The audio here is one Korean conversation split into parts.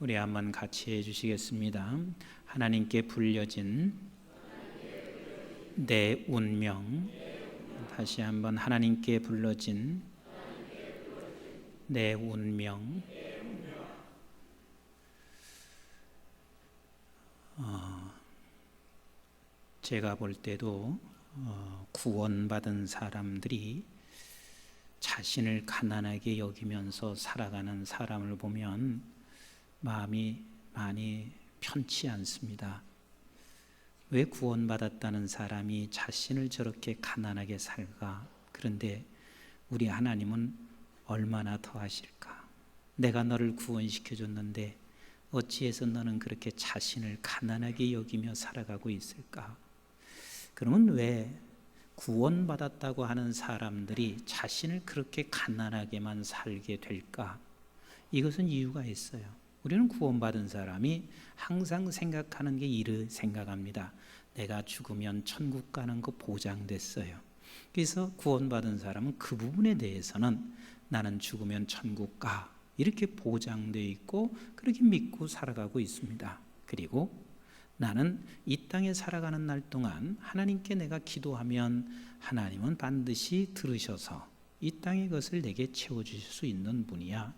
우리 한번 같이 해주시겠습니다. 하나님께 불려진 내 운명. 다시 한번 하나님께 불러진 내 운명. 제가 볼 때도 구원받은 사람들이 자신을 가난하게 여기면서 살아가는 사람을 보면 마음이 많이 편치 않습니다. 왜 구원받았다는 사람이 자신을 저렇게 가난하게 살까? 그런데 우리 하나님은 얼마나 더 하실까? 내가 너를 구원시켜줬는데 어찌해서 너는 그렇게 자신을 가난하게 여기며 살아가고 있을까? 그러면 왜 구원받았다고 하는 사람들이 자신을 그렇게 가난하게만 살게 될까? 이것은 이유가 있어요. 우리는 구원받은 사람이 항상 생각하는 게 이를 생각합니다. 내가 죽으면 천국 가는 거 보장됐어요. 그래서 구원받은 사람은 그 부분에 대해서는 나는 죽으면 천국 가 이렇게 보장되어 있고 그렇게 믿고 살아가고 있습니다. 그리고 나는 이 땅에 살아가는 날 동안 하나님께 내가 기도하면 하나님은 반드시 들으셔서 이 땅의 것을 내게 채워주실 수 있는 분이야.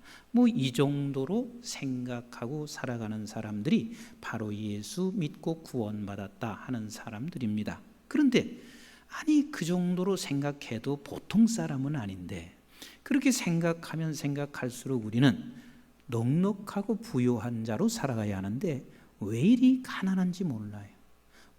이 정도로 생각하고 살아가는 사람들이 바로 예수 믿고 구원받았다 하는 사람들입니다. 그런데 아니 그 정도로 생각해도 보통 사람은 아닌데 그렇게 생각하면 생각할수록 우리는 넉넉하고 부유한 자로 살아가야 하는데 왜 이리 가난한지 몰라요.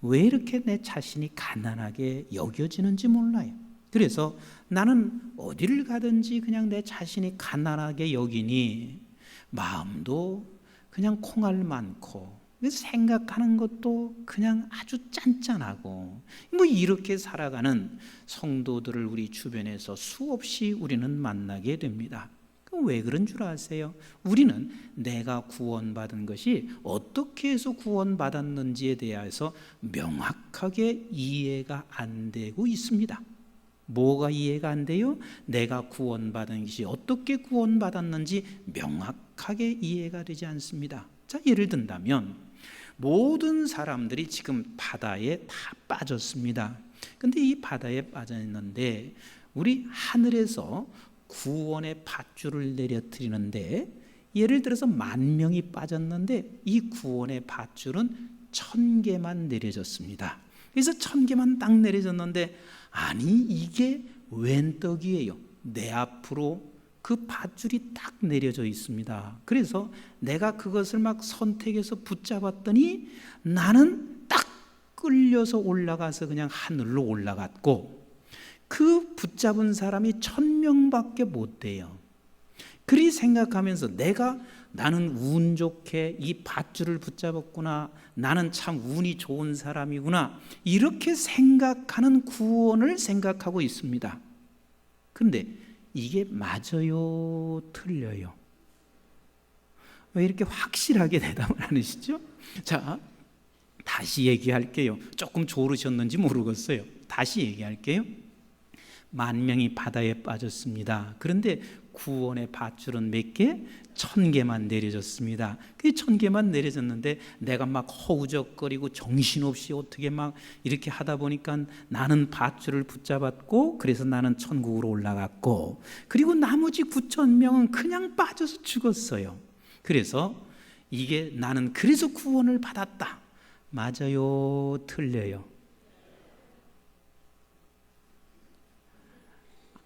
왜 이렇게 내 자신이 가난하게 여겨지는지 몰라요. 그래서 나는 어디를 가든지 그냥 내 자신이 가난하게 여기니 마음도 그냥 콩알 많고 생각하는 것도 그냥 아주 짠짠하고 이렇게 살아가는 성도들을 우리 주변에서 수없이 우리는 만나게 됩니다. 왜 그런 줄 아세요? 우리는 내가 구원받은 것이 어떻게 해서 구원받았는지에 대해서 명확하게 이해가 안 되고 있습니다. 뭐가 이해가 안 돼요? 내가 구원받은 것이 어떻게 구원받았는지 명확하게 이해가 되지 않습니다. 자, 예를 든다면 모든 사람들이 지금 바다에 다 빠졌습니다. 근데 이 바다에 빠져 있는데 우리 하늘에서 구원의 밧줄을 내려뜨리는데 예를 들어서 10,000명이 빠졌는데 이 구원의 밧줄은 1,000개만 내려졌습니다. 그래서 1,000개만 딱 내려졌는데 아니 이게 웬 떡이에요? 내 앞으로 그 밧줄이 딱 내려져 있습니다. 그래서 내가 그것을 막 선택해서 붙잡았더니 나는 딱 끌려서 올라가서 그냥 하늘로 올라갔고 그 붙잡은 사람이 1,000명밖에 못 돼요. 그리 생각하면서 나는 운 좋게 이 밧줄을 붙잡았구나. 나는 참 운이 좋은 사람이구나. 이렇게 생각하는 구원을 생각하고 있습니다. 그런데 이게 맞아요? 틀려요? 왜 이렇게 확실하게 대답을 안 하시죠? 자, 다시 얘기할게요. 조금 졸으셨는지 모르겠어요. 다시 얘기할게요. 10,000명이 바다에 빠졌습니다. 그런데 구원의 밧줄은 몇 개? 1,000개만 내려졌습니다. 그 1,000개만 내려졌는데 내가 막 허우적거리고 정신없이 어떻게 막 이렇게 하다 보니까 나는 밧줄을 붙잡았고 그래서 나는 천국으로 올라갔고 그리고 나머지 9,000명은 그냥 빠져서 죽었어요. 그래서 이게 나는 그래서 구원을 받았다. 맞아요? 틀려요?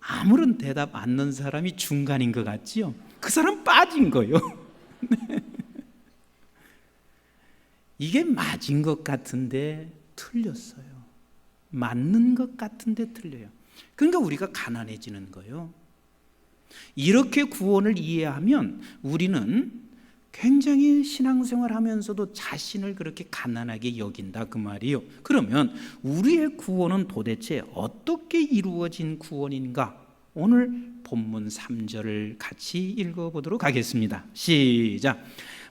아무런 대답 안 넣은 사람이 중간인 것 같지요? 그 사람 빠진 거예요. 이게 맞은 것 같은데 틀렸어요. 맞는 것 같은데 틀려요. 그러니까 우리가 가난해지는 거예요. 이렇게 구원을 이해하면 우리는 굉장히 신앙생활 하면서도 자신을 그렇게 가난하게 여긴다 그 말이에요. 그러면 우리의 구원은 도대체 어떻게 이루어진 구원인가? 오늘 본문 3절을 같이 읽어보도록 하겠습니다. 시작.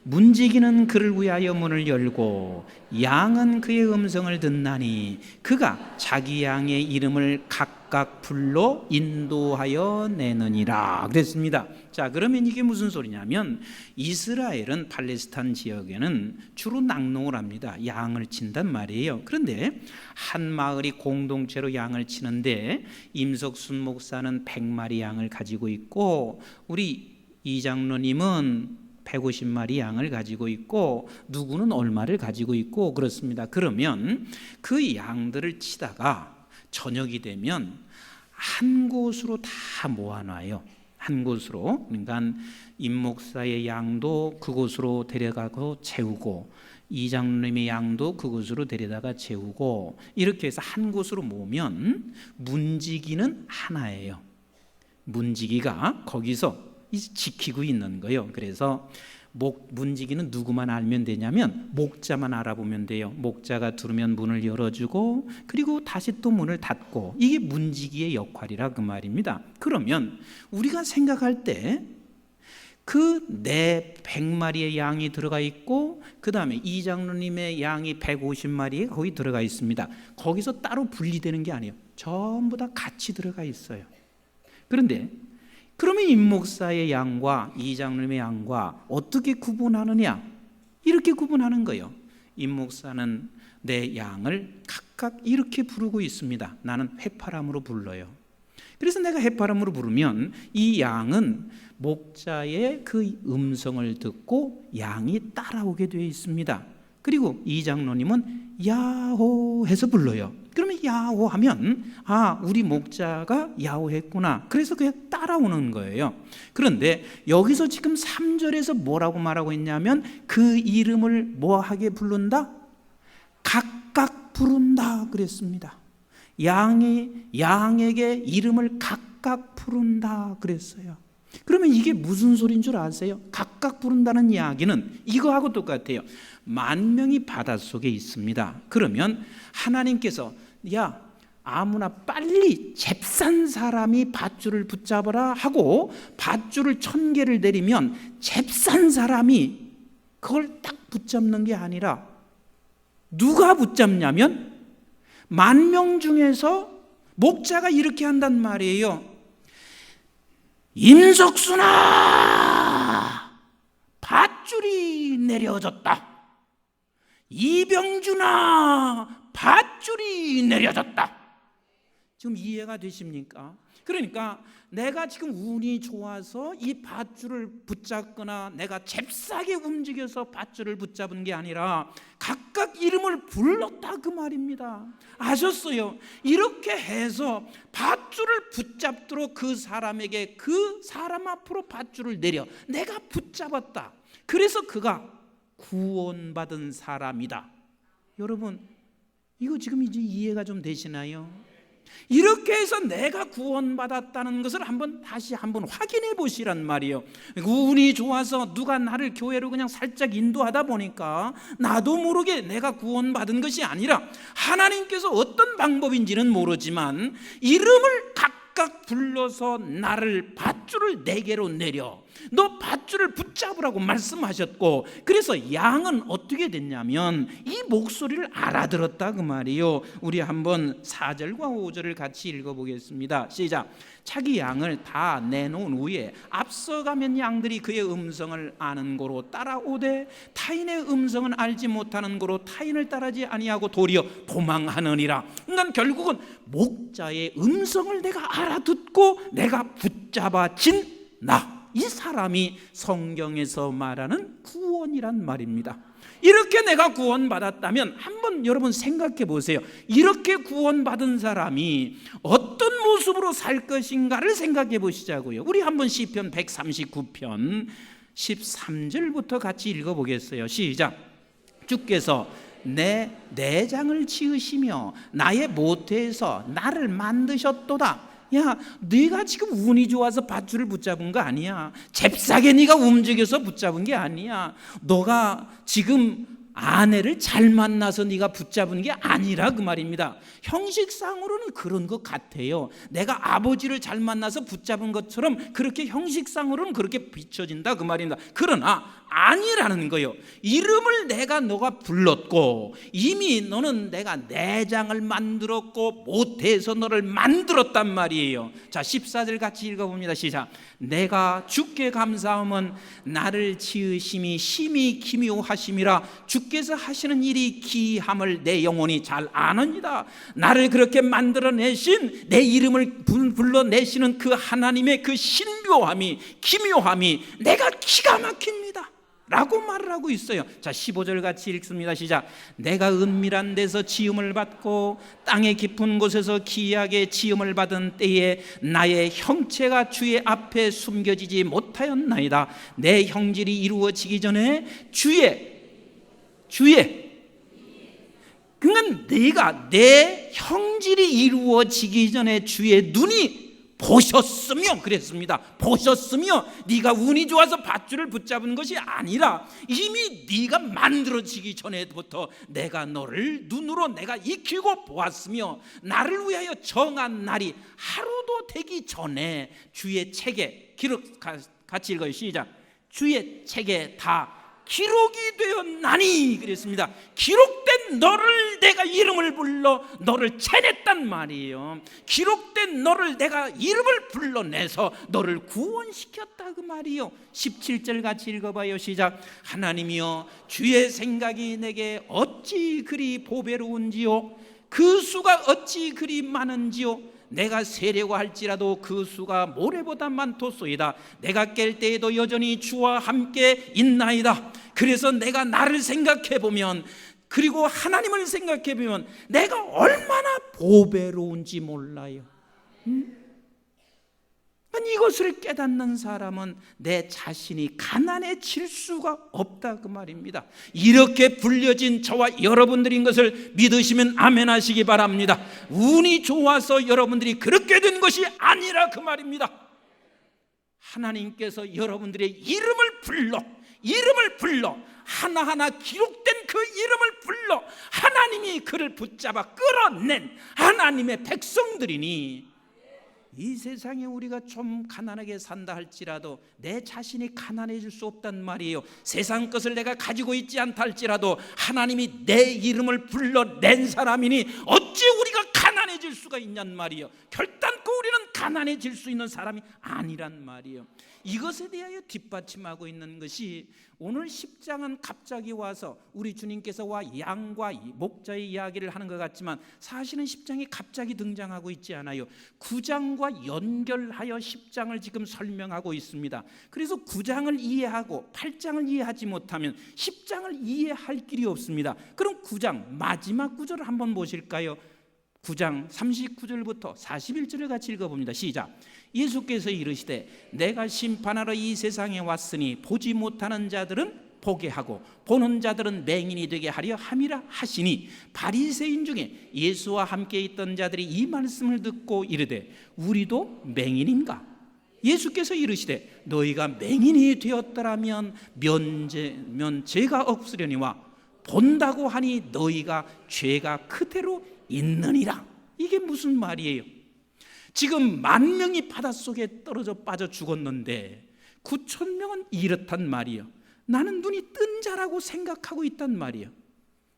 문지기는 그를 위하여 문을 열고 양은 그의 음성을 듣나니 그가 자기 양의 이름을 각 각각 불러 인도하여 내느니라 그랬습니다. 자, 그러면 이게 무슨 소리냐면 이스라엘은 팔레스타인 지역에는 주로 낙농을 합니다. 양을 친단 말이에요. 그런데 한 마을이 공동체로 양을 치는데 임석순 목사는 100마리 양을 가지고 있고 우리 이장로님은 150마리 양을 가지고 있고 누구는 얼마를 가지고 있고 그렇습니다. 그러면 그 양들을 치다가 저녁이 되면 한 곳으로 다 모아놔요. 한 곳으로. 그러니까 임 목사의 양도 그곳으로 데려가고 채우고 이장로님의 양도 그곳으로 데려다가 채우고 이렇게 해서 한 곳으로 모으면 문지기는 하나예요. 문지기가 거기서 지키고 있는 거예요. 그래서 문지기는 누구만 알면 되냐면 목자만 알아보면 돼요. 목자가 들으면 문을 열어주고 그리고 다시 또 문을 닫고 이게 문지기의 역할이라 그 말입니다. 그러면 우리가 생각할 때 그 내 100마리의 양이 들어가 있고 그 다음에 이장로님의 양이 150마리에 거기 들어가 있습니다. 거기서 따로 분리되는 게 아니에요. 전부 다 같이 들어가 있어요. 그런데 그러면 임 목사의 양과 이장로님의 양과 어떻게 구분하느냐? 이렇게 구분하는 거예요. 임 목사는 내 양을 각각 이렇게 부르고 있습니다. 나는 휘파람으로 불러요. 그래서 내가 휘파람으로 부르면 이 양은 목자의 그 음성을 듣고 양이 따라오게 되어 있습니다. 그리고 이장로님은 야호 해서 불러요. 그러면 야호 하면 우리 목자가 야호 했구나. 그래서 그냥 따라오는 거예요. 그런데 여기서 지금 3절에서 뭐라고 말하고 있냐면 그 이름을 뭐하게 부른다? 각각 부른다 그랬습니다. 양에게 이름을 각각 부른다 그랬어요. 그러면 이게 무슨 소리인 줄 아세요? 각각 부른다는 이야기는 이거하고 똑같아요. 만명이 바닷속에 있습니다. 그러면 하나님께서 아무나 빨리 잽싼 사람이 밧줄을 붙잡아라 하고 밧줄을 1000개를 내리면 잽싼 사람이 그걸 딱 붙잡는 게 아니라 누가 붙잡냐면 10,000명 중에서 목자가 이렇게 한단 말이에요. 임석순아, 밧줄이 내려졌다. 이병준아, 밧줄이 내려졌다. 지금 이해가 되십니까? 그러니까 내가 지금 운이 좋아서 이 밧줄을 붙잡거나 내가 잽싸게 움직여서 밧줄을 붙잡은 게 아니라 각각 이름을 불렀다 그 말입니다. 아셨어요? 이렇게 해서 밧줄을 붙잡도록 그 사람에게 그 사람 앞으로 밧줄을 내려 내가 붙잡았다. 그래서 그가 구원받은 사람이다. 여러분, 이거 지금 이제 이해가 좀 되시나요? 이렇게 해서 내가 구원받았다는 것을 다시 한번 확인해 보시란 말이에요. 운이 좋아서 누가 나를 교회로 그냥 살짝 인도하다 보니까 나도 모르게 내가 구원받은 것이 아니라 하나님께서 어떤 방법인지는 모르지만 이름을 각각 불러서 나를 밧줄을 4개로 내려 너 밧줄을 붙잡으라고 말씀하셨고 그래서 양은 어떻게 됐냐면 이 목소리를 알아들었다 그 말이에요. 우리 한번 4절과 5절을 같이 읽어보겠습니다. 시작. 자기 양을 다 내놓은 후에 앞서가면 양들이 그의 음성을 아는 고로 따라오되 타인의 음성은 알지 못하는 고로 타인을 따르지 아니하고 도리어 도망하느니라. 그러니까 결국은 목자의 음성을 내가 알아듣고 내가 붙잡아진 나, 이 사람이 성경에서 말하는 구원이란 말입니다. 이렇게 내가 구원받았다면 한번 여러분 생각해 보세요. 이렇게 구원받은 사람이 어떤 모습으로 살 것인가를 생각해 보시자고요. 우리 한번 시편 139편 13절부터 같이 읽어보겠어요. 시작. 주께서 내 내장을 지으시며 나의 모태에서 나를 만드셨도다. 네가 지금 운이 좋아서 밧줄을 붙잡은 거 아니야. 잽싸게 네가 움직여서 붙잡은 게 아니야. 너가 지금 아내를 잘 만나서 네가 붙잡은 게 아니라 그 말입니다. 형식상으로는 그런 것 같아요. 내가 아버지를 잘 만나서 붙잡은 것처럼 그렇게 형식상으로는 그렇게 비춰진다 그 말입니다. 그러나 아니라는 거예요. 이름을 너가 불렀고 이미 너는 내가 내장을 만들었고 모태에서 너를 만들었단 말이에요. 자, 14절 같이 읽어봅니다. 시작. 내가 주께 감사함은 나를 지으심이 심히 기묘하심이라 주께서 하시는 일이 기이함을 내 영혼이 잘 아느니라. 나를 그렇게 만들어내신 내 이름을 불러내시는 그 하나님의 그 신묘함이 기묘함이 내가 기가 막힙니다 라고 말을 하고 있어요. 자, 15절 같이 읽습니다. 시작. 내가 은밀한 데서 지음을 받고 땅의 깊은 곳에서 기이하게 지음을 받은 때에 나의 형체가 주의 앞에 숨겨지지 못하였나이다. 내 형질이 이루어지기 전에 주의 그러니까 네가 내 형질이 이루어지기 전에 주의 눈이 보셨으며 그랬습니다. 보셨으며 네가 운이 좋아서 밧줄을 붙잡은 것이 아니라 이미 네가 만들어지기 전에부터 내가 너를 눈으로 내가 익히고 보았으며 나를 위하여 정한 날이 하루도 되기 전에 주의 책에 기록, 같이 읽어요. 시작. 주의 책에 다 기록이 되었나니 그랬습니다. 기록된 너를 내가 이름을 불러 너를 채냈단 말이에요. 기록된 너를 내가 이름을 불러내서 너를 구원시켰다 그 말이에요. 17절 같이 읽어봐요. 시작. 하나님이여 주의 생각이 내게 어찌 그리 보배로운지요 그 수가 어찌 그리 많은지요 내가 세려고 할지라도 그 수가 모래보다 많도소이다. 내가 깰 때에도 여전히 주와 함께 있나이다. 그래서 내가 나를 생각해 보면 그리고 하나님을 생각해 보면 내가 얼마나 보배로운지 몰라요. 이것을 깨닫는 사람은 내 자신이 가난해질 수가 없다 그 말입니다. 이렇게 불려진 저와 여러분들인 것을 믿으시면 아멘 하시기 바랍니다. 운이 좋아서 여러분들이 그렇게 된 것이 아니라 그 말입니다. 하나님께서 여러분들의 이름을 불러 하나하나 기록된 그 이름을 불러 하나님이 그를 붙잡아 끌어낸 하나님의 백성들이니 이 세상에 우리가 좀 가난하게 산다 할지라도 내 자신이 가난해질 수 없단 말이에요. 세상 것을 내가 가지고 있지 않다 할지라도 하나님이 내 이름을 불러낸 사람이니 어찌 우리가 가난해질 수가 있냔 말이에요. 결단코 우리는 가난해질 수 있는 사람이 아니란 말이에요. 이것에 대하여 뒷받침하고 있는 것이 오늘 10장은 갑자기 와서 우리 주님께서 양과 목자의 이야기를 하는 것 같지만 사실은 10장이 갑자기 등장하고 있지 않아요. 9장과 연결하여 10장을 지금 설명하고 있습니다. 그래서 9장을 이해하고 8장을 이해하지 못하면 10장을 이해할 길이 없습니다. 그럼 9장 마지막 구절을 한번 보실까요? 9장 39절부터 41절을 같이 읽어봅니다. 시작. 예수께서 이르시되 내가 심판하러 이 세상에 왔으니 보지 못하는 자들은 보게 하고 보는 자들은 맹인이 되게 하려 함이라 하시니 바리새인 중에 예수와 함께 있던 자들이 이 말씀을 듣고 이르되 우리도 맹인인가? 예수께서 이르시되 너희가 맹인이 되었더라면 면죄가 없으려니와 본다고 하니 너희가 죄가 그대로 있느니라. 이게 무슨 말이에요? 지금 10,000명이 바닷속에 떨어져 빠져 죽었는데 9,000명은 이렇단 말이에요. 나는 눈이 뜬 자라고 생각하고 있단 말이에요.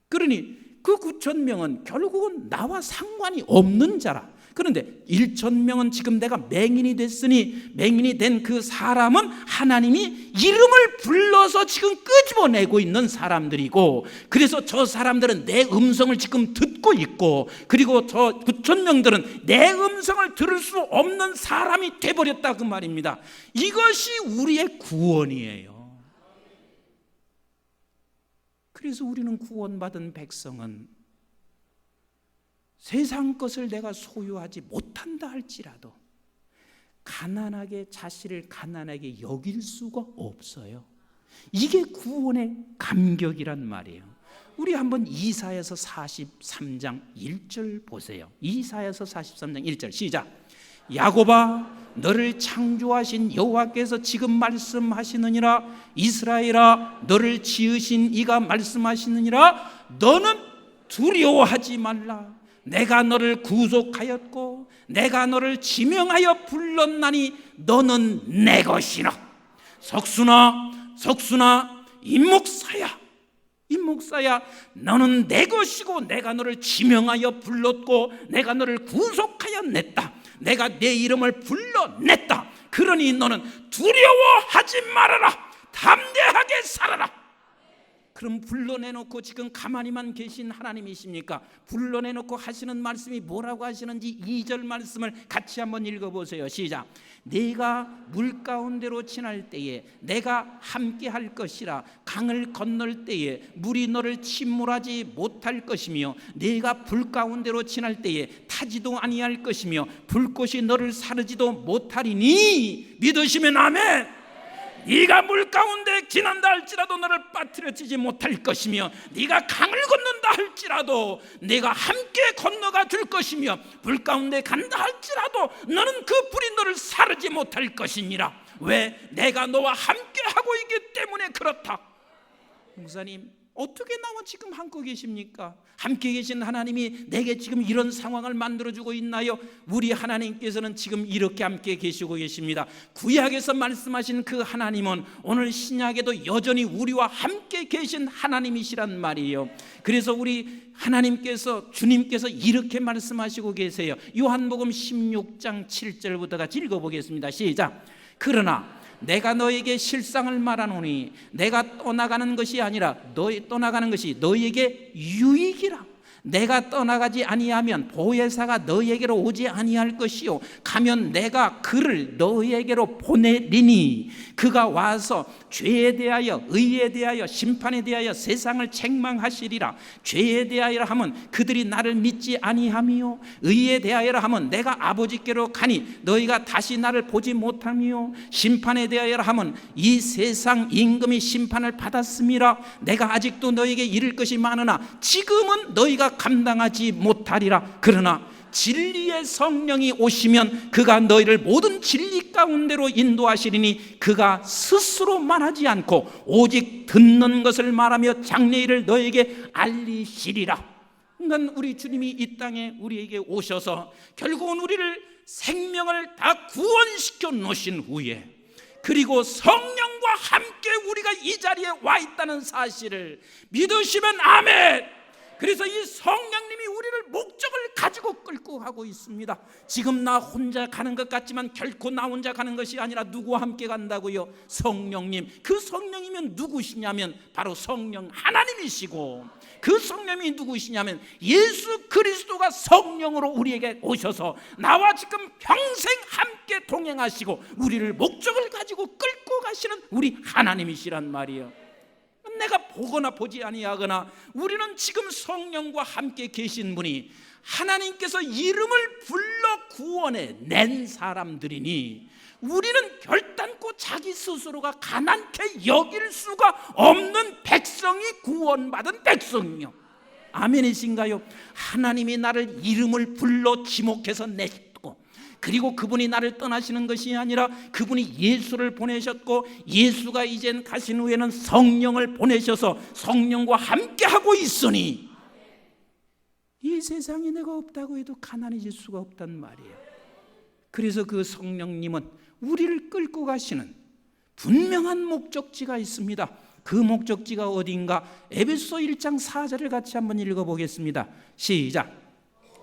그러니 그 9,000명은 결국은 나와 상관이 없는 자라. 그런데 1,000명은 지금 내가 맹인이 됐으니 맹인이 된 그 사람은 하나님이 이름을 불러서 지금 끄집어내고 있는 사람들이고, 그래서 저 사람들은 내 음성을 지금 듣고 있고, 그리고 저 9,000명들은 내 음성을 들을 수 없는 사람이 돼버렸다 그 말입니다. 이것이 우리의 구원이에요. 그래서 우리는 구원받은 백성은 세상 것을 내가 소유하지 못한다 할지라도 가난하게 자신을 가난하게 여길 수가 없어요. 이게 구원의 감격이란 말이에요. 우리 한번 이사야서 43장 1절 보세요. 이사야서 43장 1절 시작. 야곱아, 너를 창조하신 여호와께서 지금 말씀하시느니라. 이스라엘아, 너를 지으신 이가 말씀하시느니라. 너는 두려워하지 말라. 내가 너를 구속하였고 내가 너를 지명하여 불렀나니 너는 내 것이라. 석순아, 임목사야, 너는 내 것이고 내가 너를 지명하여 불렀고 내가 너를 구속하여 냈다. 내가 내 이름을 불러냈다. 그러니 너는 두려워하지 말아라. 담대하게 살아라. 그럼 불러내놓고 지금 가만히만 계신 하나님이십니까? 불러내놓고 하시는 말씀이 뭐라고 하시는지 2절 말씀을 같이 한번 읽어보세요. 시작. 내가 물 가운데로 지날 때에 내가 함께 할 것이라. 강을 건널 때에 물이 너를 침몰하지 못할 것이며 내가 불 가운데로 지날 때에 타지도 아니할 것이며 불꽃이 너를 사르지도 못하리니. 믿으시면 아멘. 네가 물 가운데 지난다 할지라도 너를 빠뜨려지지 못할 것이며 네가 강을 건넌다 할지라도 내가 함께 건너가 줄 것이며 불 가운데 간다 할지라도 너는 그 불이 너를 사르지 못할 것이니라. 왜? 내가 너와 함께 하고 있기 때문에 그렇다. 목사님, 어떻게 나와 지금 함께 계십니까? 함께 계신 하나님이 내게 지금 이런 상황을 만들어주고 있나요? 우리 하나님께서는 지금 이렇게 함께 계시고 계십니다. 구약에서 말씀하신 그 하나님은 오늘 신약에도 여전히 우리와 함께 계신 하나님이시란 말이에요. 그래서 우리 하나님께서, 주님께서 이렇게 말씀하시고 계세요. 요한복음 16장 7절부터 같이 읽어보겠습니다. 시작. 그러나 내가 너에게 실상을 말하노니 내가 떠나가는 것이 아니라 떠나가는 것이 너에게 유익이라. 내가 떠나가지 아니하면 보혜사가 너에게로 오지 아니할 것이요 가면 내가 그를 너에게로 보내리니 그가 와서 죄에 대하여 의에 대하여 심판에 대하여 세상을 책망하시리라. 죄에 대하여 하면 그들이 나를 믿지 아니하며 의에 대하여 하면 내가 아버지께로 가니 너희가 다시 나를 보지 못하며 심판에 대하여 하면 이 세상 임금이 심판을 받았음이라. 내가 아직도 너에게 이를 것이 많으나 지금은 너희가 감당하지 못하리라. 그러나 진리의 성령이 오시면 그가 너희를 모든 진리 가운데로 인도하시리니 그가 스스로 말하지 않고 오직 듣는 것을 말하며 장래일을 너에게 알리시리라. 그러니까 우리 주님이 이 땅에 우리에게 오셔서 결국은 우리를 생명을 다 구원시켜 놓으신 후에 그리고 성령과 함께 우리가 이 자리에 와 있다는 사실을 믿으시면 아멘. 그래서 이 성령님이 우리를 목적을 가지고 끌고 가고 있습니다. 지금 나 혼자 가는 것 같지만 결코 나 혼자 가는 것이 아니라 누구와 함께 간다고요? 성령님. 그 성령이면 누구시냐면 바로 성령 하나님이시고 그 성령이 누구시냐면 예수 그리스도가 성령으로 우리에게 오셔서 나와 지금 평생 함께 동행하시고 우리를 목적을 가지고 끌고 가시는 우리 하나님이시란 말이에요. 내가 보거나 보지 아니하거나 우리는 지금 성령과 함께 계신 분이 하나님께서 이름을 불러 구원해 낸 사람들이니 우리는 결단코 자기 스스로가 가난케 여길 수가 없는 백성이 구원받은 백성이요. 아멘이신가요? 하나님이 나를 이름을 불러 지목해서 냈고 그리고 그분이 나를 떠나시는 것이 아니라 그분이 예수를 보내셨고 예수가 이젠 가신 후에는 성령을 보내셔서 성령과 함께하고 있으니 이 세상에 내가 없다고 해도 가난해질 수가 없단 말이에요. 그래서 그 성령님은 우리를 끌고 가시는 분명한 목적지가 있습니다. 그 목적지가 어딘가? 에베소 1장 4절을 같이 한번 읽어보겠습니다. 시작.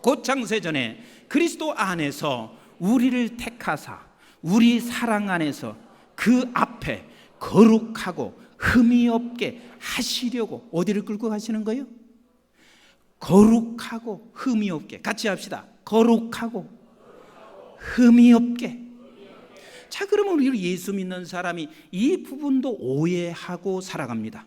곧 창세전에 그리스도 안에서 우리를 택하사 우리 사랑 안에서 그 앞에 거룩하고 흠이 없게 하시려고 어디를 끌고 가시는 거예요? 거룩하고 흠이 없게. 같이 합시다. 거룩하고 흠이 없게. 자, 그러면 우리 예수 믿는 사람이 이 부분도 오해하고 살아갑니다.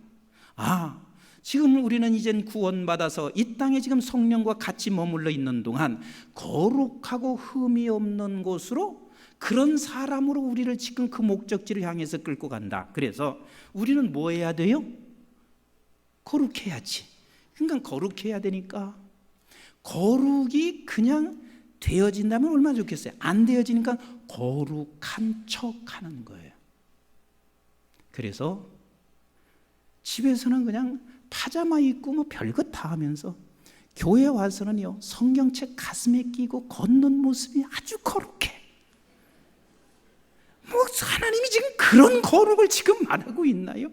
아, 지금 우리는 이젠 구원받아서 이 땅에 지금 성령과 같이 머물러 있는 동안 거룩하고 흠이 없는 곳으로 그런 사람으로 우리를 지금 그 목적지를 향해서 끌고 간다. 그래서 우리는 뭐 해야 돼요? 거룩해야지. 그러니까 거룩해야 되니까 거룩이 그냥 되어진다면 얼마나 좋겠어요. 안 되어지니까 거룩한 척하는 거예요. 그래서 집에서는 그냥 파자마 입고 뭐 별것 다 하면서 교회 와서는요 성경책 가슴에 끼고 걷는 모습이 아주 거룩해. 뭐 하나님이 지금 그런 거룩을 지금 말하고 있나요?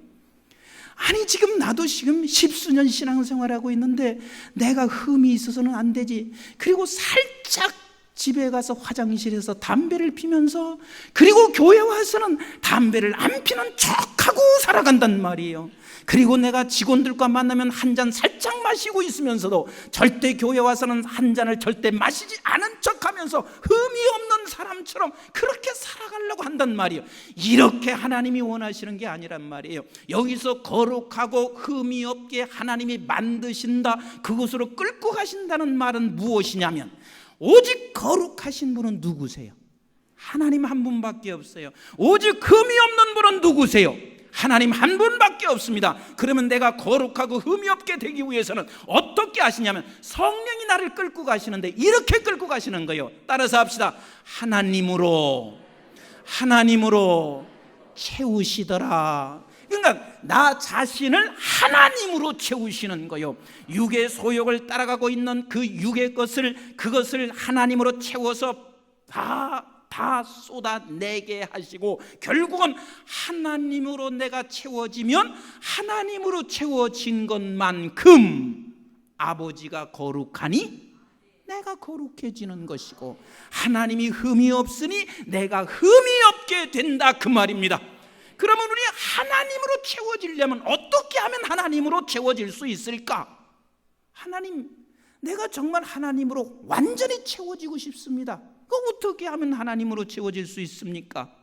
아니 지금 나도 지금 십수년 신앙생활하고 있는데 내가 흠이 있어서는 안 되지. 그리고 살짝 집에 가서 화장실에서 담배를 피면서, 그리고 교회 와서는 담배를 안 피는 척하고 살아간단 말이에요. 그리고 내가 직원들과 만나면 한 잔 살짝 마시고 있으면서도 절대 교회 와서는 한 잔을 절대 마시지 않은 척하면서 흠이 없는 사람처럼 그렇게 살아가려고 한단 말이에요. 이렇게 하나님이 원하시는 게 아니란 말이에요. 여기서 거룩하고 흠이 없게 하나님이 만드신다, 그곳으로 끌고 가신다는 말은 무엇이냐면, 오직 거룩하신 분은 누구세요? 하나님 한 분밖에 없어요. 오직 흠이 없는 분은 누구세요? 하나님 한 분밖에 없습니다. 그러면 내가 거룩하고 흠이 없게 되기 위해서는 어떻게 하시냐면 성령이 나를 끌고 가시는데 이렇게 끌고 가시는 거예요. 따라서 합시다. 하나님으로 채우시더라. 그러니까 나 자신을 하나님으로 채우시는 거예요. 육의 소욕을 따라가고 있는 그 육의 그것을 하나님으로 채워서 다 쏟아내게 하시고, 결국은 하나님으로 내가 채워지면 하나님으로 채워진 것만큼 아버지가 거룩하니 내가 거룩해지는 것이고, 하나님이 흠이 없으니 내가 흠이 없게 된다, 그 말입니다. 그러면 우리 하나님으로 채워지려면 어떻게 하면 하나님으로 채워질 수 있을까? 하나님, 내가 정말 하나님으로 완전히 채워지고 싶습니다. 어떻게 하면 하나님으로 채워질 수 있습니까?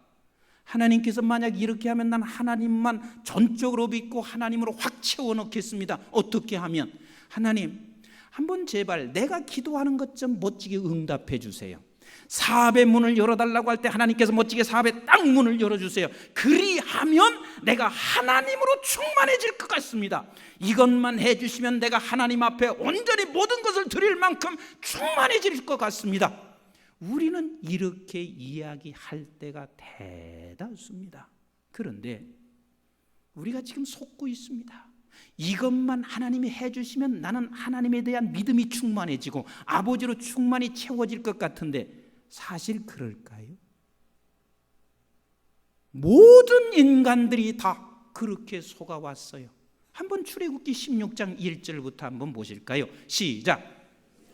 하나님께서 만약 이렇게 하면 난 하나님만 전적으로 믿고 하나님으로 확 채워넣겠습니다. 어떻게 하면? 하나님, 한번 제발 내가 기도하는 것 좀 멋지게 응답해 주세요. 사업의 문을 열어달라고 할 때 하나님께서 멋지게 사업의 딱 문을 열어주세요. 그리하면 내가 하나님으로 충만해질 것 같습니다. 이것만 해주시면 내가 하나님 앞에 온전히 모든 것을 드릴 만큼 충만해질 것 같습니다. 우리는 이렇게 이야기할 때가 대다수입니다. 그런데 우리가 지금 속고 있습니다. 이것만 하나님이 해주시면 나는 하나님에 대한 믿음이 충만해지고 아버지로 충만히 채워질 것 같은데, 사실 그럴까요? 모든 인간들이 다 그렇게 속아왔어요. 한번 출애굽기 16장 1절부터 한번 보실까요? 시작.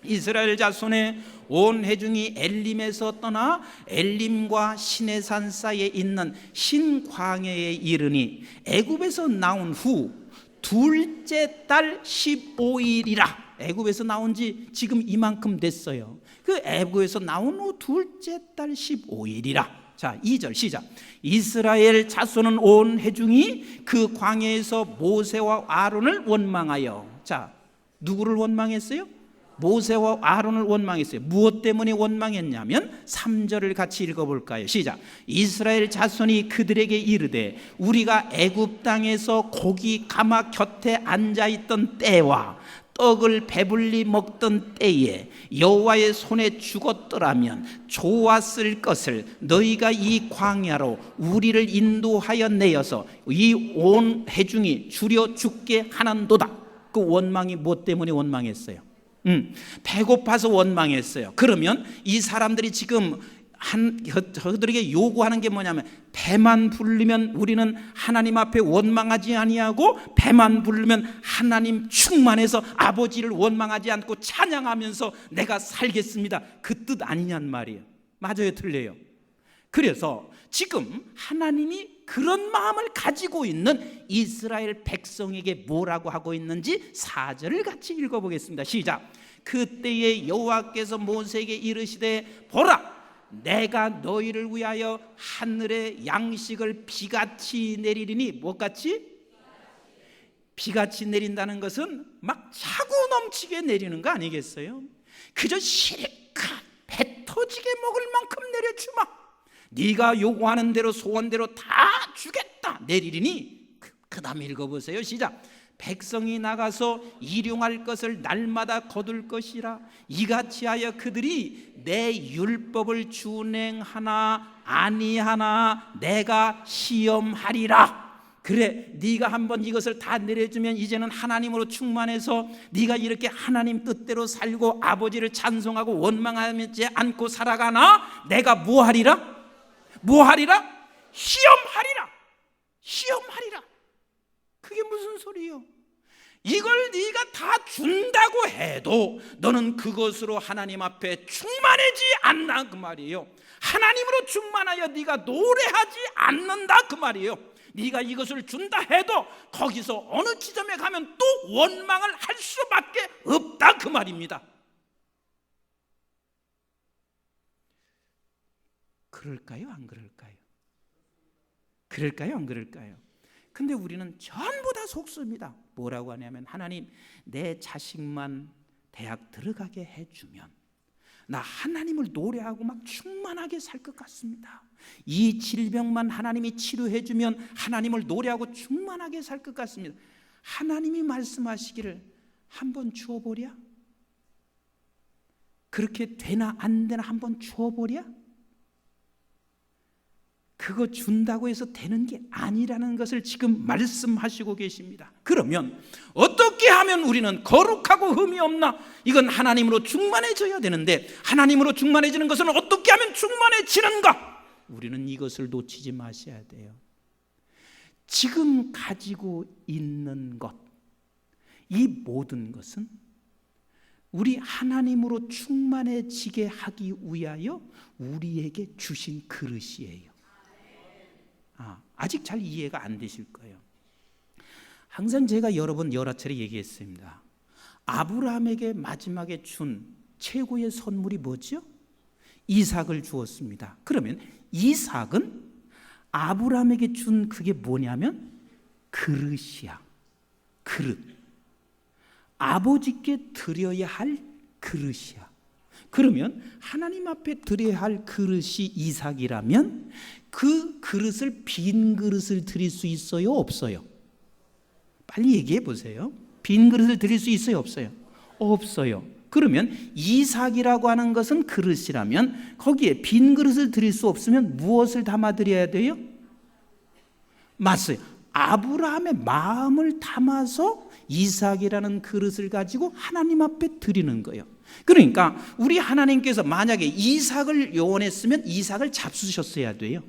이스라엘 자손의 온 회중이 엘림에서 떠나 엘림과 시내산 사이에 있는 신광야에 이르니 애굽에서 나온 후 둘째 달 15일이라. 애굽에서 나온 지 지금 이만큼 됐어요. 그 애굽에서 나온 후 둘째 달 15일이라. 자, 2절 시작. 이스라엘 자손은 온 회중이 그 광야에서 모세와 아론을 원망하여. 자, 누구를 원망했어요? 모세와 아론을 원망했어요. 무엇 때문에 원망했냐면 3절을 같이 읽어볼까요? 시작. 이스라엘 자손이 그들에게 이르되 우리가 애굽 땅에서 고기 가마 곁에 앉아있던 때와 떡을 배불리 먹던 때에 여호와의 손에 죽었더라면 좋았을 것을 너희가 이 광야로 우리를 인도하여 내어서 이 온 회중이 줄여 죽게 하는도다. 그 원망이 무엇 때문에 원망했어요? 배고파서 원망했어요. 그러면 이 사람들이 지금 저들에게 요구하는 게 뭐냐면, 배만 부르면 우리는 하나님 앞에 원망하지 아니하고 배만 부르면 하나님 충만해서 아버지를 원망하지 않고 찬양하면서 내가 살겠습니다, 그 뜻 아니냔 말이에요. 맞아요, 틀려요? 그래서 지금 하나님이 그런 마음을 가지고 있는 이스라엘 백성에게 뭐라고 하고 있는지 4절을 같이 읽어보겠습니다. 시작. 그때에 여호와께서 모세에게 이르시되 보라, 내가 너희를 위하여 하늘에 양식을 비같이 내리리니. 뭐같이? 비같이 내린다는 것은 막 차고 넘치게 내리는 거 아니겠어요? 그저 실컷 배 터지게 먹을 만큼 내려주마. 네가 요구하는 대로 소원대로 다 주겠다 내리리니. 그 다음 읽어보세요. 시작. 백성이 나가서 일용할 것을 날마다 거둘 것이라. 이같이 하여 그들이 내 율법을 준행하나 아니하나 내가 시험하리라. 그래, 네가 한번 이것을 다 내려주면 이제는 하나님으로 충만해서 네가 이렇게 하나님 뜻대로 살고 아버지를 찬송하고 원망하지 않고 살아가나 내가 뭐 하리라? 뭐 하리라? 시험하리라. 시험하리라. 그게 무슨 소리예요? 이걸 네가 다 준다고 해도 너는 그것으로 하나님 앞에 충만하지 않나 그 말이에요. 하나님으로 충만하여 네가 노래하지 않는다 그 말이에요. 네가 이것을 준다 해도 거기서 어느 지점에 가면 또 원망을 할 수밖에 없다 그 말입니다. 그럴까요? 안 그럴까요? 그럴까요? 안 그럴까요? 근데 우리는 전부 다 속습니다. 뭐라고 하냐면 하나님 내 자식만 대학 들어가게 해주면 나 하나님을 노래하고 막 충만하게 살 것 같습니다. 이 질병만 하나님이 치료해주면 하나님을 노래하고 충만하게 살 것 같습니다. 하나님이 말씀하시기를 한번 주어보랴? 그렇게 되나 안 되나 한번 주어보랴? 그거 준다고 해서 되는 게 아니라는 것을 지금 말씀하시고 계십니다. 그러면 어떻게 하면 우리는 거룩하고 흠이 없나? 이건 하나님으로 충만해져야 되는데 하나님으로 충만해지는 것은 어떻게 하면 충만해지는가? 우리는 이것을 놓치지 마셔야 돼요. 지금 가지고 있는 것, 이 모든 것은 우리 하나님으로 충만해지게 하기 위하여 우리에게 주신 그릇이에요. 아직 잘 이해가 안 되실 거예요. 항상 제가 여러 차례 얘기했습니다. 아브라함에게 마지막에 준 최고의 선물이 뭐죠? 이삭을 주었습니다. 그러면 이삭은 아브라함에게 준 그게 뭐냐면 그릇이야. 그릇. 아버지께 드려야 할 그릇이야. 그러면 하나님 앞에 드려야 할 그릇이 이삭이라면 그 그릇을 빈 그릇을 드릴 수 있어요? 없어요? 빨리 얘기해 보세요. 빈 그릇을 드릴 수 있어요? 없어요? 없어요. 그러면 이삭이라고 하는 것은 그릇이라면 거기에 빈 그릇을 드릴 수 없으면 무엇을 담아 드려야 돼요? 맞아요. 아브라함의 마음을 담아서 이삭이라는 그릇을 가지고 하나님 앞에 드리는 거예요. 그러니까 우리 하나님께서 만약에 이삭을 원했으면 이삭을 잡수셨어야 돼요.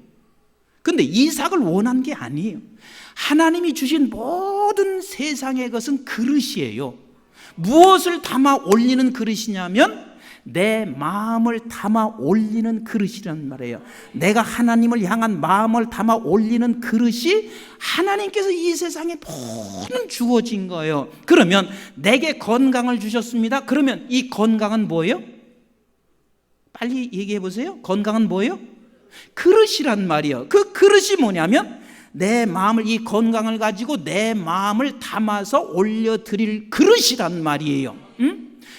근데 이삭을 원한 게 아니에요. 하나님이 주신 모든 세상의 것은 그릇이에요. 무엇을 담아 올리는 그릇이냐면 내 마음을 담아 올리는 그릇이란 말이에요. 내가 하나님을 향한 마음을 담아 올리는 그릇이 하나님께서 이 세상에 모든 주어진 거예요. 그러면 내게 건강을 주셨습니다. 그러면 이 건강은 뭐예요? 빨리 얘기해 보세요. 건강은 뭐예요? 그릇이란 말이에요. 그 그릇이 뭐냐면 내 마음을, 이 건강을 가지고 내 마음을 담아서 올려드릴 그릇이란 말이에요.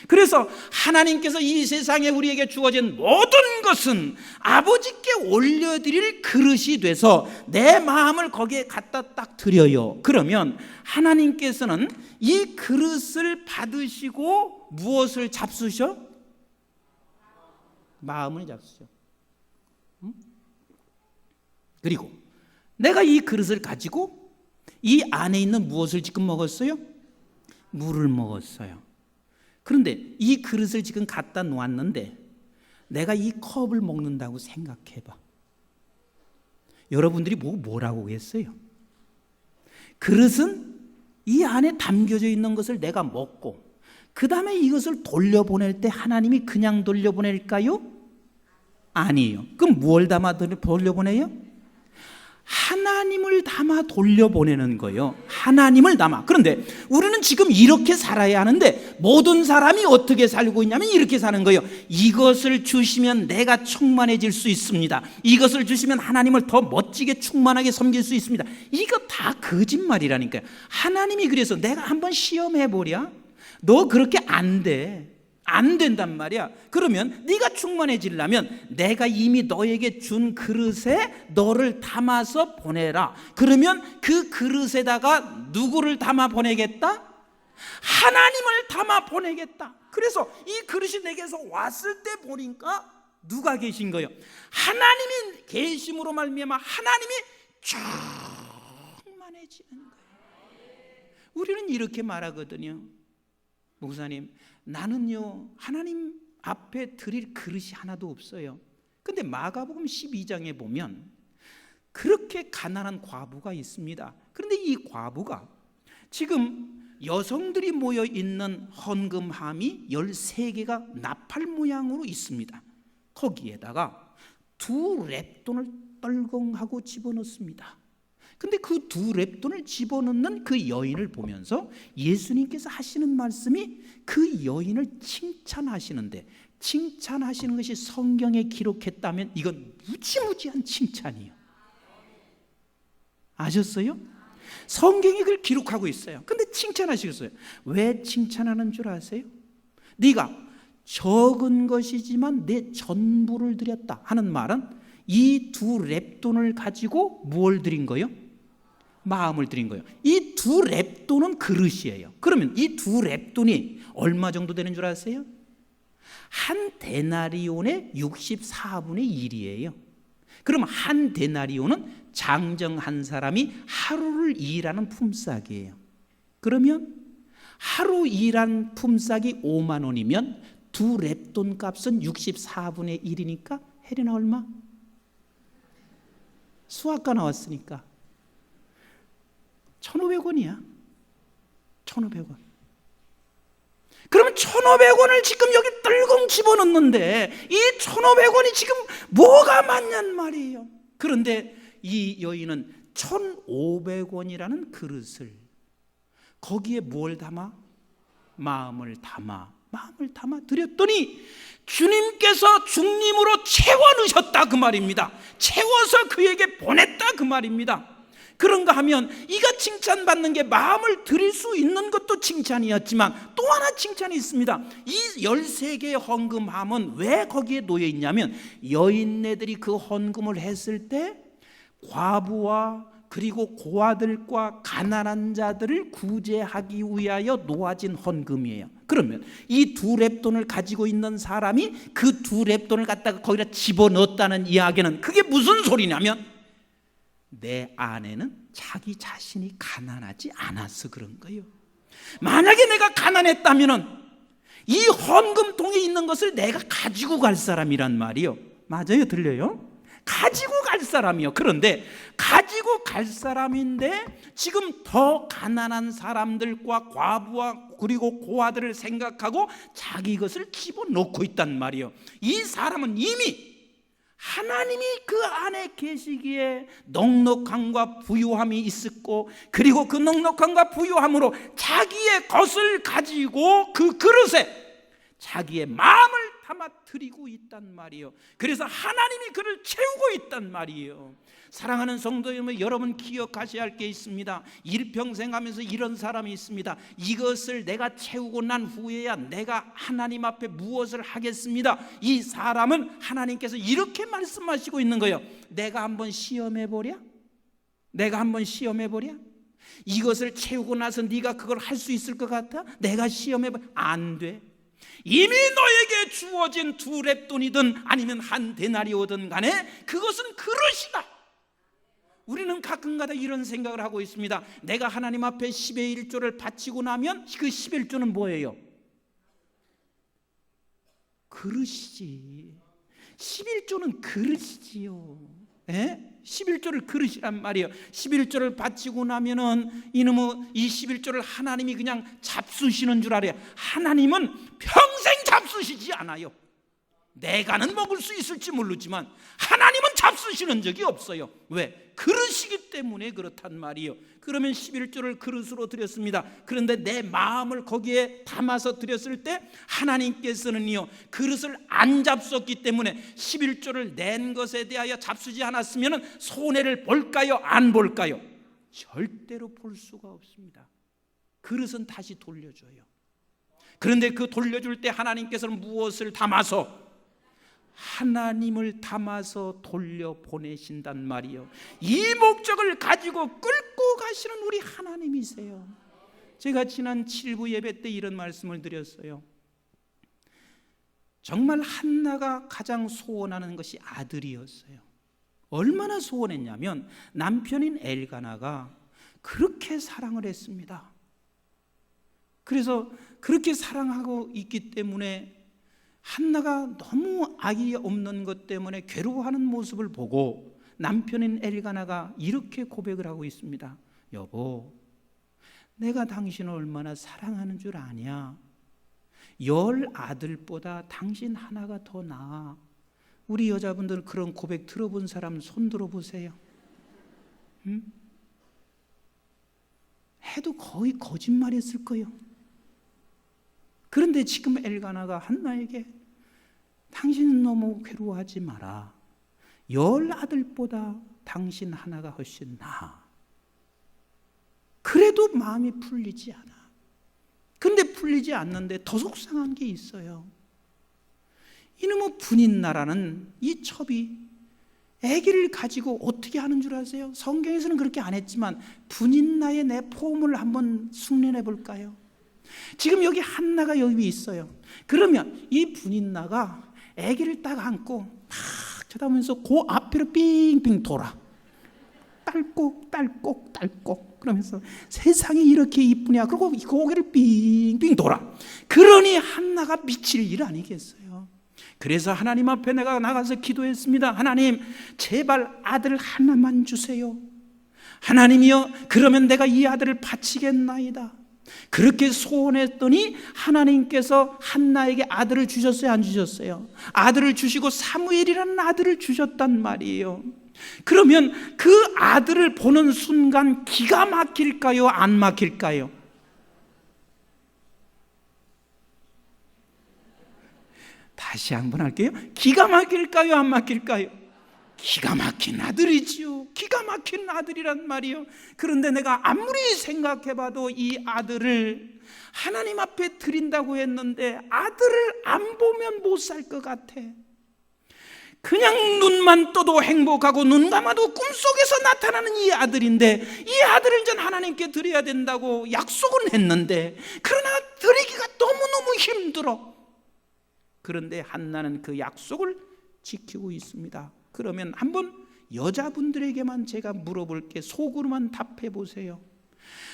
그래서 하나님께서 이 세상에 우리에게 주어진 모든 것은 아버지께 올려드릴 그릇이 돼서 내 마음을 거기에 갖다 딱 드려요. 그러면 하나님께서는 이 그릇을 받으시고 무엇을 잡수셔? 마음을 잡수셔. 그리고 내가 이 그릇을 가지고 이 안에 있는 무엇을 지금 먹었어요? 물을 먹었어요. 그런데 이 그릇을 지금 갖다 놓았는데 내가 이 컵을 먹는다고 생각해봐. 여러분들이 뭐라고 했어요? 그릇은 이 안에 담겨져 있는 것을 내가 먹고 그 다음에 이것을 돌려보낼 때 하나님이 그냥 돌려보낼까요? 아니에요. 그럼 뭘 담아 돌려보내요? 하나님을 담아 돌려보내는 거예요. 하나님을 담아. 그런데 우리는 지금 이렇게 살아야 하는데 모든 사람이 어떻게 살고 있냐면 이렇게 사는 거예요. 이것을 주시면 내가 충만해질 수 있습니다. 이것을 주시면 하나님을 더 멋지게 충만하게 섬길 수 있습니다. 이거 다 거짓말이라니까요. 하나님이 그래서 내가 한번 시험해보랴? 너 그렇게 안 돼. 안 된단 말이야. 그러면 네가 충만해지려면 내가 이미 너에게 준 그릇에 너를 담아서 보내라. 그러면 그 그릇에다가 누구를 담아 보내겠다? 하나님을 담아 보내겠다. 그래서 이 그릇이 내게서 왔을 때 보니까 누가 계신 거예요? 하나님이 계심으로 말미암아 하나님이 충만해지는 거예요. 우리는 이렇게 말하거든요. 목사님, 나는요 하나님 앞에 드릴 그릇이 하나도 없어요. 근데 마가복음 12장에 보면 그렇게 가난한 과부가 있습니다. 그런데 이 과부가 지금 여성들이 모여 있는 헌금함이 13개가 나팔 모양으로 있습니다. 거기에다가 2렙돈을 떨궁하고 집어넣습니다. 근데 그 2렙돈을 집어넣는 그 여인을 보면서 예수님께서 하시는 말씀이 그 여인을 칭찬하시는데, 칭찬하시는 것이 성경에 기록했다면 이건 무지무지한 칭찬이에요. 아셨어요? 성경이 그걸 기록하고 있어요. 근데 칭찬하시겠어요? 왜 칭찬하는 줄 아세요? 네가 적은 것이지만 내 전부를 드렸다 하는 말은 이 2렙돈을 가지고 뭘 드린 거예요? 마음을 드린 거예요. 이 2렙돈은 그릇이에요. 그러면 이 2렙돈이 얼마 정도 되는 줄 아세요? 한 데나리온의 64분의 1이에요. 그럼 한 데나리온은 장정 한 사람이 하루를 일하는 품삯이에요. 그러면 하루 일한 품삯이 5만 원이면 2렙돈 값은 64분의 1이니까 혜린아 얼마? 수학과 나왔으니까 1,500원이야. 1,500원. 그러면 1,500원을 지금 여기 떨궁 집어넣는데 이 1,500원이 지금 뭐가 맞냔 말이에요. 그런데 이 여인은 1,500원이라는 그릇을 거기에 뭘 담아? 마음을 담아 드렸더니 주님께서 중림으로 채워 넣으셨다 그 말입니다. 채워서 그에게 보냈다 그 말입니다. 그런가 하면 이가 칭찬받는 게 마음을 드릴 수 있는 것도 칭찬이었지만 또 하나 칭찬이 있습니다. 이 13개의 헌금함은 왜 거기에 놓여 있냐면 여인네들이 그 헌금을 했을 때 과부와 그리고 고아들과 가난한 자들을 구제하기 위하여 놓아진 헌금이에요. 그러면 이 2렙돈을 가지고 있는 사람이 그 2렙돈을 갖다가 거기다 집어넣었다는 이야기는 그게 무슨 소리냐면 내 아내는 자기 자신이 가난하지 않아서 그런 거예요. 만약에 내가 가난했다면 이 헌금통에 있는 것을 내가 가지고 갈 사람이란 말이요. 맞아요? 들려요? 가지고 갈 사람이요. 그런데 가지고 갈 사람인데 지금 더 가난한 사람들과 과부와 그리고 고아들을 생각하고 자기 것을 집어넣고 있단 말이요. 이 사람은 이미 하나님이 그 안에 계시기에 넉넉함과 부유함이 있었고 그리고 그 넉넉함과 부유함으로 자기의 것을 가지고 그 그릇에 자기의 마음을 담아 드리고 있단 말이에요. 그래서 하나님이 그를 채우고 있단 말이에요. 사랑하는 성도 여러분, 여러분 기억하셔야 할 게 있습니다. 일평생 하면서 이런 사람이 있습니다. 이것을 내가 채우고 난 후에야 내가 하나님 앞에 무엇을 하겠습니다. 이 사람은 하나님께서 이렇게 말씀하시고 있는 거예요. 내가 한번 시험해보랴? 내가 한번 시험해보랴? 이것을 채우고 나서 네가 그걸 할 수 있을 것 같아? 내가 시험해보랴? 안 돼. 이미 너에게 주어진 2렙돈이든 아니면 한 데나리오든 간에 그것은 그릇이다. 우리는 가끔가다 이런 생각을 하고 있습니다. 내가 하나님 앞에 10의 1조를 바치고 나면 그 11조는 뭐예요? 그릇이지. 11조는 그릇이지요. 11조를 그릇이란 말이에요. 11조를 바치고 나면은 이놈의 이 11조를 하나님이 그냥 잡수시는 줄 알아요. 하나님은 평생 잡수시지 않아요. 내가는 먹을 수 있을지 모르지만 하나님은 잡수시는 적이 없어요. 왜? 그릇이기 때문에 그렇단 말이에요. 그러면 11조를 그릇으로 드렸습니다. 그런데 내 마음을 거기에 담아서 드렸을 때 하나님께서는요 그릇을 안 잡수었기 때문에 11조를 낸 것에 대하여 잡수지 않았으면 손해를 볼까요? 안 볼까요? 절대로 볼 수가 없습니다. 그릇은 다시 돌려줘요. 그런데 그 돌려줄 때 하나님께서는 무엇을 담아서? 하나님을 담아서 돌려보내신단 말이요. 이 목적을 가지고 끌고 가시는 우리 하나님이세요. 제가 지난 7부 예배 때 이런 말씀을 드렸어요. 정말 한나가 가장 소원하는 것이 아들이었어요. 얼마나 소원했냐면 남편인 엘가나가 그렇게 사랑을 했습니다. 그래서 그렇게 사랑하고 있기 때문에 한나가 너무 아기 없는 것 때문에 괴로워하는 모습을 보고 남편인 엘가나가 이렇게 고백을 하고 있습니다. 여보, 내가 당신을 얼마나 사랑하는 줄 아냐? 10 아들보다 당신 하나가 더 나아. 우리 여자분들 그런 고백 들어본 사람 손 들어보세요. 해도 거의 거짓말했을 거예요. 그런데 지금 엘가나가 한나에게 당신은 너무 괴로워하지 마라. 10 아들보다 당신 하나가 훨씬 나아. 그래도 마음이 풀리지 않아. 근데 풀리지 않는데 더 속상한 게 있어요. 이놈의 분인나라는 이 첩이 아기를 가지고 어떻게 하는 줄 아세요? 성경에서는 그렇게 안 했지만 분인나의 내 포음을 한번 흉내내 볼까요? 지금 여기 한나가 여기 있어요. 그러면 이 분인나가 아기를 딱 안고 막 쳐다보면서 그 앞으로 빙빙 돌아. 딸꼭 딸꼭 딸꼭 그러면서 세상이 이렇게 이쁘냐. 그리고 고개를 빙빙 돌아. 그러니 한나가 미칠 일 아니겠어요. 그래서 하나님 앞에 내가 나가서 기도했습니다. 하나님, 제발 아들 하나만 주세요. 하나님이여, 그러면 내가 이 아들을 바치겠나이다. 그렇게 소원했더니 하나님께서 한나에게 아들을 주셨어요, 안 주셨어요? 아들을 주시고 사무엘이라는 아들을 주셨단 말이에요. 그러면 그 아들을 보는 순간 기가 막힐까요, 안 막힐까요? 다시 한번 할게요. 기가 막힐까요, 안 막힐까요? 기가 막힌 아들이지요. 기가 막힌 아들이란 말이요. 그런데 내가 아무리 생각해봐도 이 아들을 하나님 앞에 드린다고 했는데 아들을 안 보면 못 살 것 같아. 그냥 눈만 떠도 행복하고 눈 감아도 꿈속에서 나타나는 이 아들인데 이 아들을 전 하나님께 드려야 된다고 약속은 했는데 그러나 드리기가 너무너무 힘들어. 그런데 한나는 그 약속을 지키고 있습니다. 그러면 한번 여자분들에게만 제가 물어볼게. 속으로만 답해 보세요.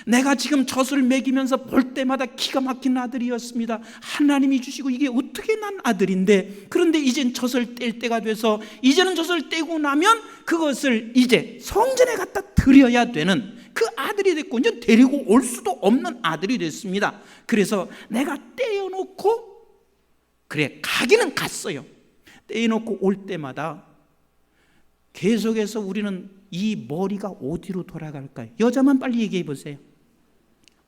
내가 지금 젖을 먹이면서 볼 때마다 기가 막힌 아들이었습니다. 하나님이 주시고 이게 어떻게 난 아들인데, 그런데 이젠 젖을 뗄 때가 돼서 이제는 젖을 떼고 나면 그것을 이제 성전에 갖다 드려야 되는 그 아들이 됐고 이제 데리고 올 수도 없는 아들이 됐습니다. 그래서 내가 떼어놓고 그래 가기는 갔어요. 떼어놓고 올 때마다 계속해서 우리는 이 머리가 어디로 돌아갈까요? 여자만 빨리 얘기해 보세요.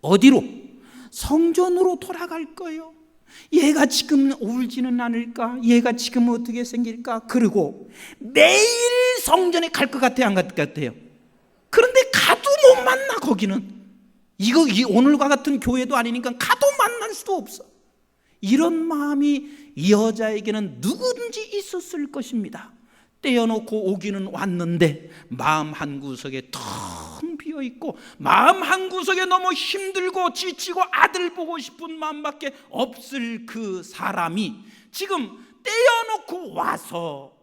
어디로? 성전으로 돌아갈 거예요. 얘가 지금 울지는 않을까? 얘가 지금 어떻게 생길까? 그리고 매일 성전에 갈 것 같아요, 안 갈 것 같아요? 그런데 가도 못 만나. 거기는 이거 오늘과 같은 교회도 아니니까 가도 만날 수도 없어. 이런 마음이 이 여자에게는 누구든지 있었을 것입니다. 떼어놓고 오기는 왔는데 마음 한구석에 텅 비어있고 마음 한구석에 너무 힘들고 지치고 아들 보고 싶은 마음밖에 없을 그 사람이 지금 떼어놓고 와서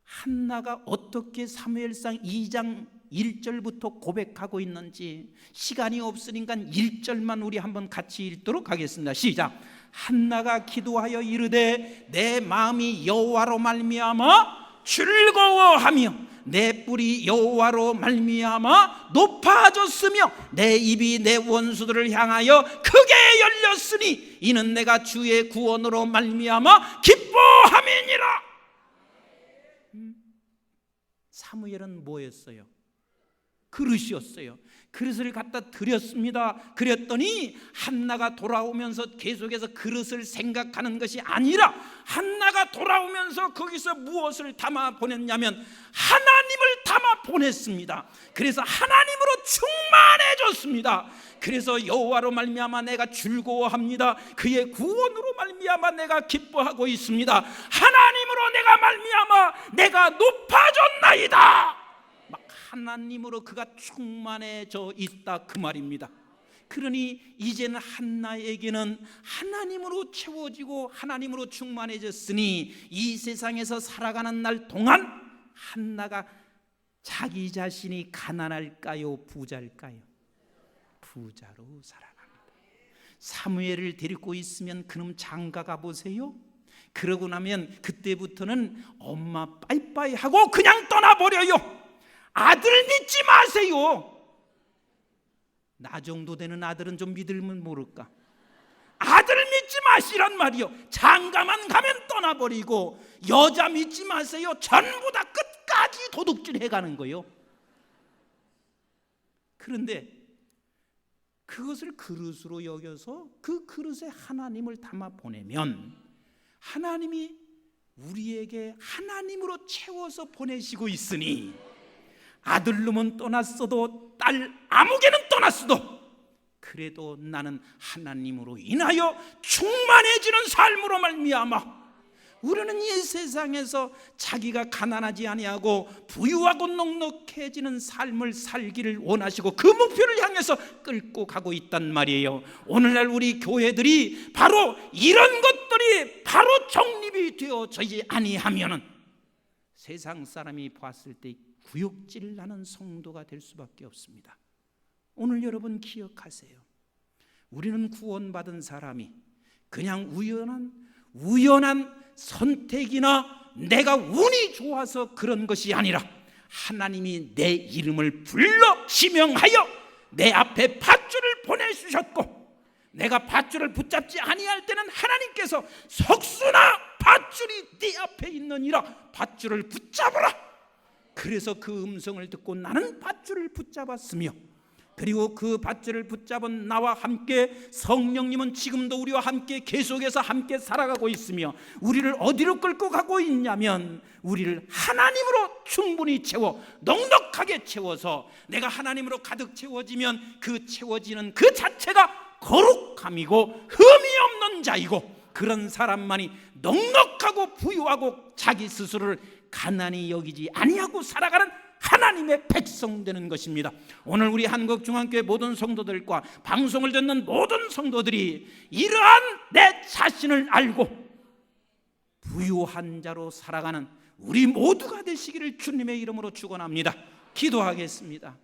한나가 어떻게 사무엘상 2장 1절부터 고백하고 있는지 시간이 없으니까 1절만 우리 한번 같이 읽도록 하겠습니다. 시작. 한나가 기도하여 이르되 내 마음이 여호와로 말미암아 즐거워하며 내 뿔이 여호와로 말미암아 높아졌으며 내 입이 내 원수들을 향하여 크게 열렸으니 이는 내가 주의 구원으로 말미암아 기뻐함이니라. 사무엘은 뭐였어요? 그릇이었어요. 그릇을 갖다 드렸습니다. 그랬더니 한나가 돌아오면서 계속해서 그릇을 생각하는 것이 아니라 한나가 돌아오면서 거기서 무엇을 담아 보냈냐면 하나님을 담아 보냈습니다. 그래서 하나님으로 충만해졌습니다. 그래서 여호와로 말미암아 내가 즐거워합니다. 그의 구원으로 말미암아 내가 기뻐하고 있습니다. 하나님으로 내가 말미암아 내가 높아졌나이다. 하나님으로 그가 충만해져 있다 그 말입니다. 그러니 이제는 한나에게는 하나님으로 채워지고 하나님으로 충만해졌으니 이 세상에서 살아가는 날 동안 한나가 자기 자신이 가난할까요 부자일까요? 부자로 살아갑니다. 사무엘을 데리고 있으면 그놈 장가 가보세요. 그러고 나면 그때부터는 엄마 빠이빠이 하고 그냥 떠나버려요. 아들 믿지 마세요. 나 정도 되는 아들은 좀 믿으면 모를까. 아들 믿지 마시란 말이요. 장가만 가면 떠나버리고 여자 믿지 마세요. 전부 다 끝까지 도둑질 해가는 거예요. 그런데 그것을 그릇으로 여겨서 그 그릇에 하나님을 담아 보내면 하나님이 우리에게 하나님으로 채워서 보내시고 있으니 아들놈은 떠났어도 딸 아무개는 떠났어도 그래도 나는 하나님으로 인하여 충만해지는 삶으로 말미암아 우리는 이 세상에서 자기가 가난하지 아니하고 부유하고 넉넉해지는 삶을 살기를 원하시고 그 목표를 향해서 끌고 가고 있단 말이에요. 오늘날 우리 교회들이 바로 이런 것들이 바로 정립이 되어지지 아니하면은 세상 사람이 봤을 때 구역질 나는 성도가 될 수밖에 없습니다. 오늘 여러분 기억하세요. 우리는 구원받은 사람이 그냥 우연한 선택이나 내가 운이 좋아서 그런 것이 아니라 하나님이 내 이름을 불러 지명하여 내 앞에 밧줄을 보내주셨고 내가 밧줄을 붙잡지 아니할 때는 하나님께서 석수나 밧줄이 네 앞에 있느니라 밧줄을 붙잡으라. 그래서 그 음성을 듣고 나는 밧줄을 붙잡았으며 그리고 그 밧줄을 붙잡은 나와 함께 성령님은 지금도 우리와 함께 계속해서 함께 살아가고 있으며 우리를 어디로 끌고 가고 있냐면 우리를 하나님으로 충분히 채워 넉넉하게 채워서 내가 하나님으로 가득 채워지면 그 채워지는 그 자체가 거룩함이고 흠이 없는 자이고 그런 사람만이 넉넉하고 부유하고 자기 스스로를 가난히 여기지 아니하고 살아가는 하나님의 백성 되는 것입니다. 오늘 우리 한국중앙교회 모든 성도들과 방송을 듣는 모든 성도들이 이러한 내 자신을 알고 부유한 자로 살아가는 우리 모두가 되시기를 주님의 이름으로 축원합니다. 기도하겠습니다.